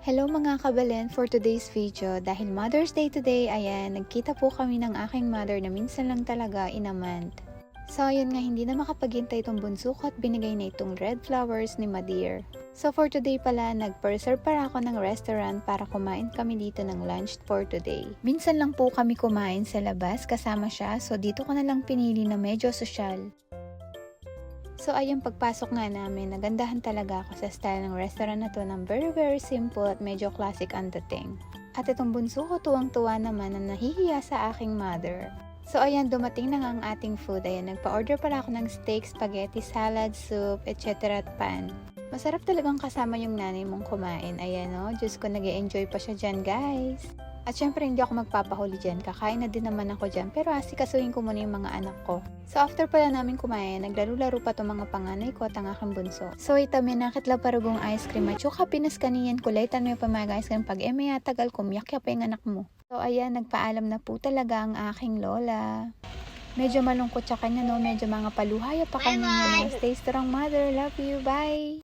Hello mga kabalen, for today's video, dahil Mother's Day today, ayan, nagkita po kami ng aking mother na minsan lang talaga in a month. So ayun nga, hindi na makapaghintay itong bunso ko at binigay na itong red flowers ni Madir. So for today pala, nag-reserve para ako ng restaurant para kumain kami dito ng lunch for today. Minsan lang po kami kumain sa labas, kasama siya, so dito ko na lang pinili na medyo sosyal. So ayun, pagpasok nga namin, nagandahan talaga ako sa style ng restaurant na to ng very simple at medyo classic ang dating. At itong bunso ko tuwang-tuwa naman na nahihiya sa aking mother. So ayan, dumating na nga ang ating food. Ayan, nagpa-order pala ako ng steak, spaghetti, salad, soup, etc. at pan. Masarap talagang kasama yung nanay mong kumain. Ayan o, Diyos ko, nag-e-enjoy pa siya dyan guys. At syempre hindi ako magpapahuli dyan, kakain na din naman ako dyan, pero asikasuhin ko muna yung mga anak ko. So after pala namin kumain, naglaro-laro pa itong mga panganay ko at ang aking bunso. So ito, minakitla parugong ice cream at yuka pinas kaniyan kulay tanong yung pamaga ice cream pag may tagal kumyak pa yung anak mo. So ayan, nagpaalam na po talaga ang aking lola. Medyo malungkot siya kanya no, medyo mga paluhaya pa kanya. Stay strong mother, love you, bye!